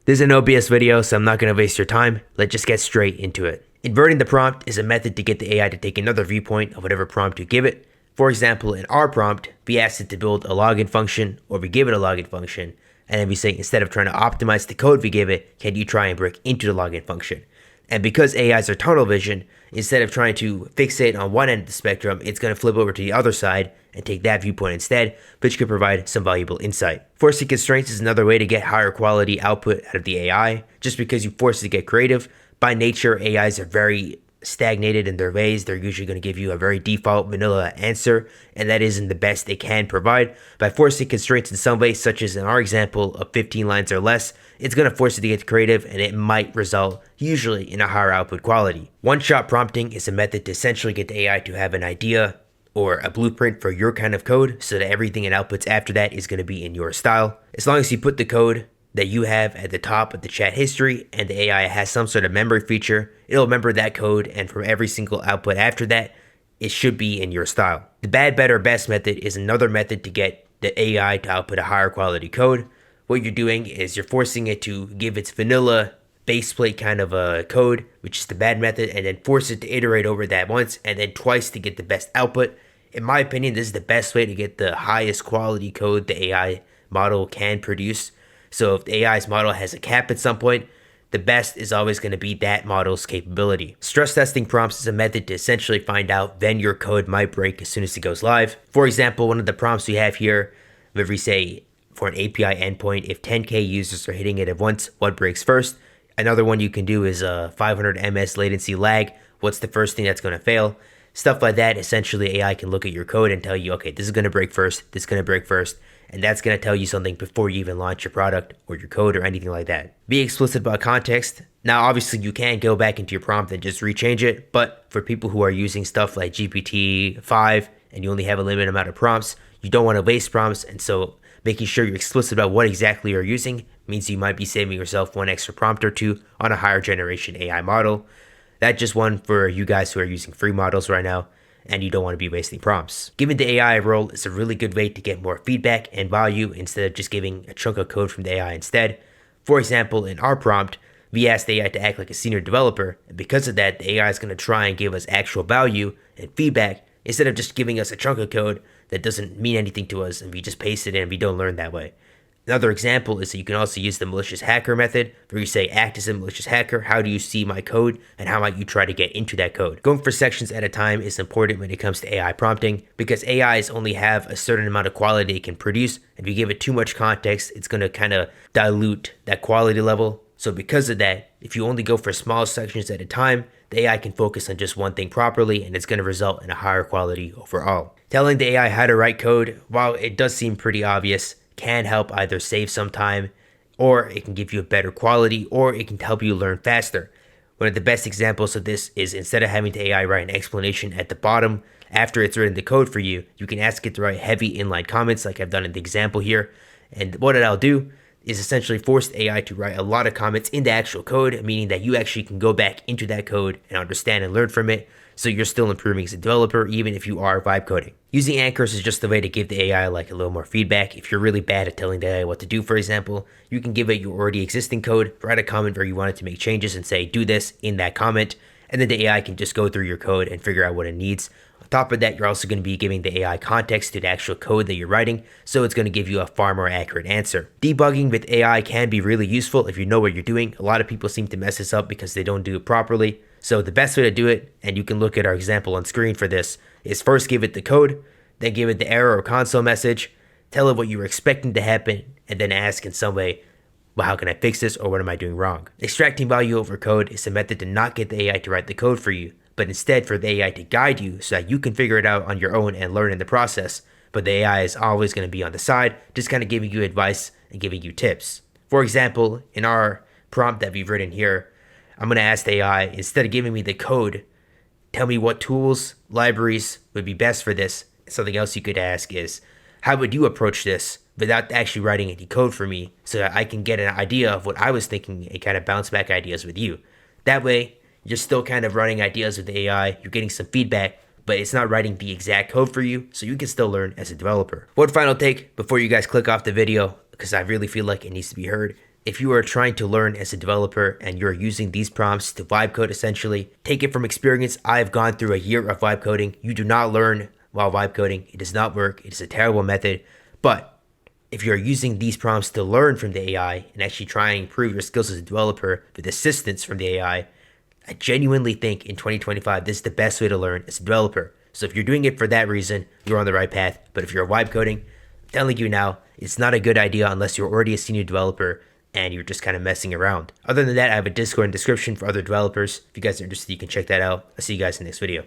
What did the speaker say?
This is an OBS video, so I'm not going to waste your time. Let's just get straight into it. Inverting the prompt is a method to get the AI to take another viewpoint of whatever prompt you give it. For example, in our prompt, we asked it to build a login function, or we give it a login function, and then we say instead of trying to optimize the code we give it, can you try and break into the login function? And because AIs are tunnel vision, instead of trying to fixate on one end of the spectrum, it's going to flip over to the other side and take that viewpoint instead, which could provide some valuable insight. Forcing constraints is another way to get higher quality output out of the AI. Just because you force it to get creative, by nature, AIs are very stagnated in their ways. They're usually going to give you a very default vanilla answer, and that isn't the best they can provide. By forcing constraints in some way, such as in our example of 15 lines or less, it's going to force it to get creative, and it might result usually in a higher output quality. One-shot prompting is a method to essentially get the AI to have an idea or a blueprint for your kind of code, so that everything it outputs after that is going to be in your style. As long as you put the code that you have at the top of the chat history and the AI has some sort of memory feature, it'll remember that code, and from every single output after that, it should be in your style. The bad, better, best method is another method to get the AI to output a higher quality code. What you're doing is you're forcing it to give its vanilla baseplate kind of a code, which is the bad method, and then force it to iterate over that once and then twice to get the best output. In my opinion, this is the best way to get the highest quality code the AI model can produce. So if the AI's model has a cap at some point, the best is always going to be that model's capability. Stress testing prompts is a method to essentially find out when your code might break as soon as it goes live. For example, one of the prompts we have here, where we say for an API endpoint, if 10K users are hitting it at once, what breaks first? Another one you can do is a 500 ms latency lag. What's the first thing that's going to fail? Stuff like that. Essentially, AI can look at your code and tell you, okay, this is going to break first, this is going to break first, and that's going to tell you something before you even launch your product or your code or anything like that. Be explicit about context. Now, obviously, you can go back into your prompt and just rechange it, but for people who are using stuff like GPT-5 and you only have a limited amount of prompts, you don't want to waste prompts, and so making sure you're explicit about what exactly you're using means you might be saving yourself one extra prompt or two on a higher generation AI model. That's just one for you guys who are using free models right now and you don't want to be wasting prompts. Giving the AI a role is a really good way to get more feedback and value instead of just giving a chunk of code from the AI instead. For example, in our prompt, we asked the AI to act like a senior developer, and because of that, the AI is going to try and give us actual value and feedback instead of just giving us a chunk of code that doesn't mean anything to us and we just paste it in and we don't learn that way. Another example is that you can also use the malicious hacker method, where you say, act as a malicious hacker, how do you see my code, and how might you try to get into that code? Going for sections at a time is important when it comes to AI prompting, because AIs only have a certain amount of quality it can produce, and if you give it too much context, it's going to kind of dilute that quality level. So because of that, if you only go for small sections at a time, the AI can focus on just one thing properly, and it's going to result in a higher quality overall. Telling the AI how to write code, while it does seem pretty obvious, can help either save some time, or it can give you a better quality, or it can help you learn faster. One of the best examples of this is instead of having the AI write an explanation at the bottom after it's written the code for you, you can ask it to write heavy inline comments like I've done in the example here. And what it'll do is essentially force the AI to write a lot of comments in the actual code, meaning that you actually can go back into that code and understand and learn from it, so you're still improving as a developer even if you are vibe coding. Using anchors is just a way to give the AI like a little more feedback. If you're really bad at telling the AI what to do, for example, you can give it your already existing code, write a comment where you want it to make changes and say, do this in that comment, and then the AI can just go through your code and figure out what it needs. On top of that, you're also going to be giving the AI context to the actual code that you're writing, so it's going to give you a far more accurate answer. Debugging with AI can be really useful if you know what you're doing. A lot of people seem to mess this up because they don't do it properly. So the best way to do it, and you can look at our example on screen for this, is first give it the code, then give it the error or console message, tell it what you were expecting to happen, and then ask in some way, well, how can I fix this, or what am I doing wrong? Extracting value over code is a method to not get the AI to write the code for you, but instead for the AI to guide you so that you can figure it out on your own and learn in the process. But the AI is always going to be on the side, just kind of giving you advice and giving you tips. For example, in our prompt that we've written here, I'm going to ask the AI, instead of giving me the code, tell me what tools, libraries would be best for this. Something else you could ask is, how would you approach this without actually writing any code for me, so that I can get an idea of what I was thinking and kind of bounce back ideas with you. That way, you're still kind of running ideas with the AI, you're getting some feedback, but it's not writing the exact code for you, so you can still learn as a developer. One final take before you guys click off the video, because I really feel like it needs to be heard. If you are trying to learn as a developer and you're using these prompts to vibe code essentially, take it from experience. I've gone through a year of vibe coding. You do not learn while vibe coding. It does not work. It is a terrible method. But if you're using these prompts to learn from the AI and actually try and improve your skills as a developer with assistance from the AI, I genuinely think in 2025, this is the best way to learn as a developer. So if you're doing it for that reason, you're on the right path. But if you're vibe coding, I'm telling you now, it's not a good idea unless you're already a senior developer and you're just kind of messing around. Other than that, I have a Discord in the description for other developers. If you guys are interested, you can check that out. I'll see you guys in the next video.